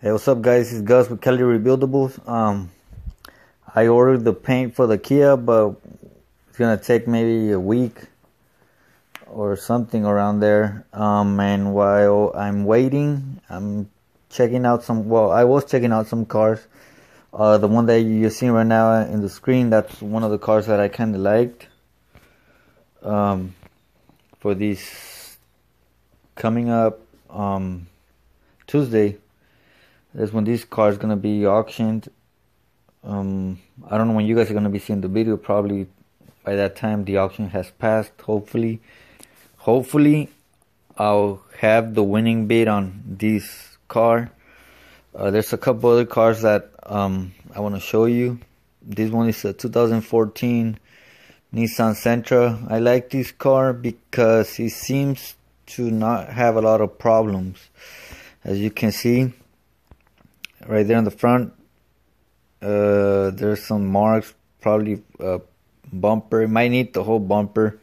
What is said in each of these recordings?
Hey, what's up, guys? It's Gus with Kelly Rebuildables. I ordered the paint for the Kia, but it's gonna take maybe a week or something around there. And while I'm waiting, I'm checking out some. Well, I was checking out some cars. The one that you're seeing right now in the screen, that's one of the cars that I kind of liked. For this coming up Tuesday. That's when this car is gonna be auctioned. I don't know when you guys are gonna be seeing the video. Probably by that time the auction has passed. Hopefully I'll have the winning bid on this car. There's a couple other cars that I want to show you. This one is a 2014 Nissan Sentra. I like this car because it seems to not have a lot of problems. As you can see right there on the front, there's some marks, probably a bumper. It might need the whole bumper.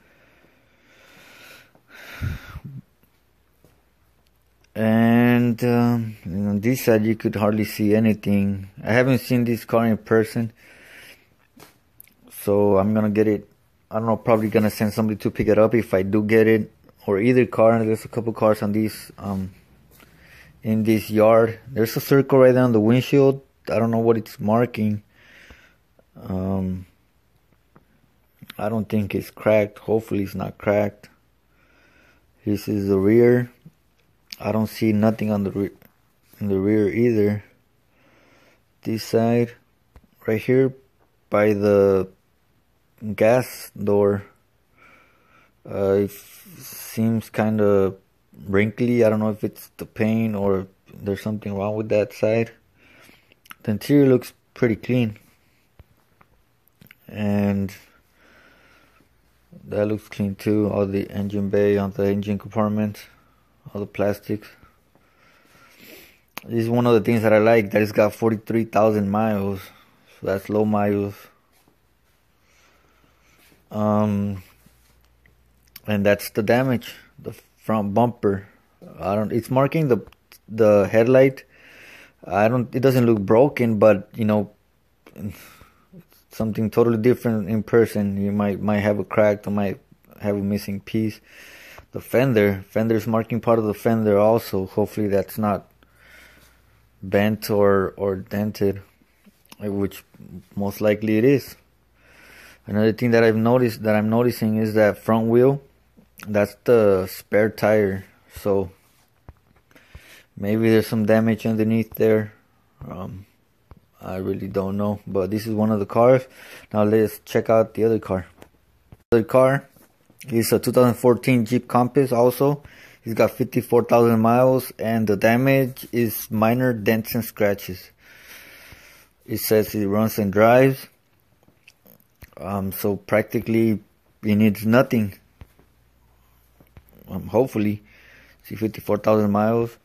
And on this side you could hardly see anything. I haven't seen this car in person, so I'm gonna get it. I don't know, probably gonna send somebody to pick it up if I do get it, or either car. And there's a couple cars on these in this yard. There's a circle right there on the windshield. I don't know what it's marking. I don't think it's cracked. Hopefully it's not cracked. This is the rear. I don't see nothing on the in the rear either. This side, right here by the gas door, it seems kind of wrinkly. I don't know if it's the paint or there's something wrong with that side. The interior looks pretty clean, and that looks clean too. All the engine bay, on the engine compartment, all the plastics. This is one of the things that I like, that it's got 43,000 miles, so that's low miles. And that's the damage, the front bumper. It's marking the headlight. It doesn't look broken, but you know, it's something totally different in person. You might have a crack, or might have a missing piece. The fender's marking part of the fender also. Hopefully that's not bent or dented, which most likely it is. Another thing that I'm noticing is that front wheel, that's the spare tire. So maybe there's some damage underneath there. I really don't know, but this is one of the cars. Now let's check out the other car. The other car is a 2014 Jeep Compass also. It's got 54,000 miles, and the damage is minor dents and scratches. It says it runs and drives. So practically it needs nothing. Hopefully. See, 54,000 miles.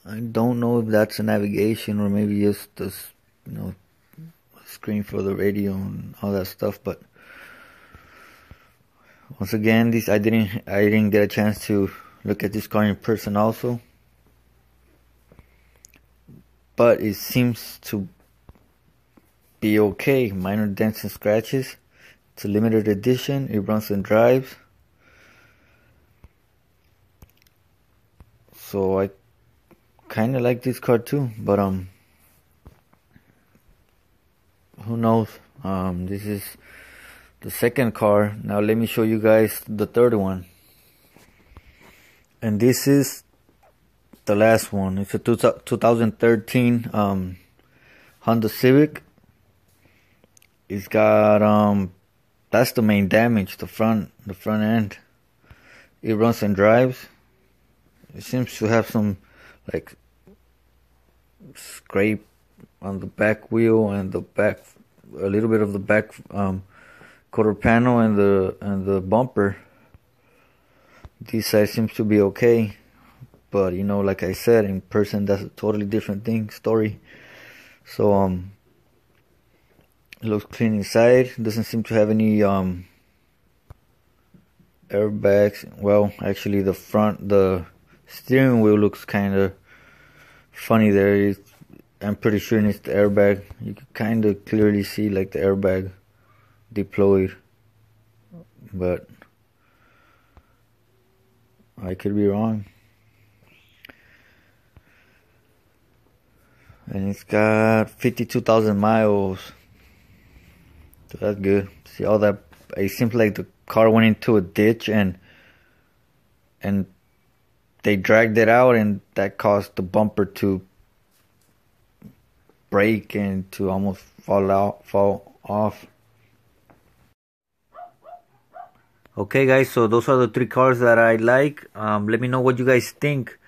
I don't know if that's a navigation or maybe just this, screen for the radio and all that stuff. But once again, I didn't get a chance to look at this car in person also. But it seems to be okay. Minor dents and scratches. It's a limited edition. It runs and drives. So I kind of like this car too, but who knows? This is the second car. Now let me show you guys the third one, and this is the last one. It's a 2013 Honda Civic. It's got that's the main damage, the front end. It runs and drives. It seems to have some like scrape on the back wheel and a little bit of the back quarter panel and the bumper. This side seems to be okay, but like I said, in person that's a totally different story. So it looks clean inside. Doesn't seem to have any airbags. Well, actually the steering wheel looks kind of funny there. I'm pretty sure it's the airbag. You can kind of clearly see like the airbag deployed, but I could be wrong. And it's got 52,000 miles, so that's good. See all that? It seems like the car went into a ditch and they dragged it out, and that caused the bumper to break and to almost fall off. Okay guys, so those are the 3 cars that I like. Let me know what you guys think.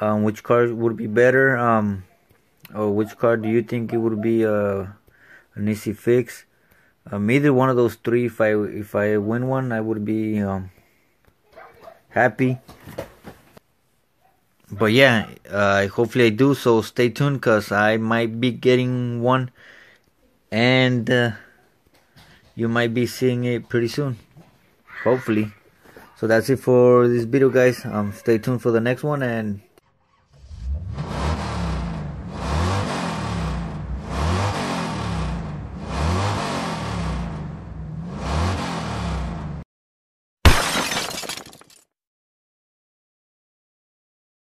Which car would be better, or which car do you think it would be an easy fix? Either one of those 3, if I win one, I would be happy. But yeah, hopefully I do, so stay tuned, because I might be getting one, and you might be seeing it pretty soon, hopefully. So that's it for this video, guys. Stay tuned for the next one, and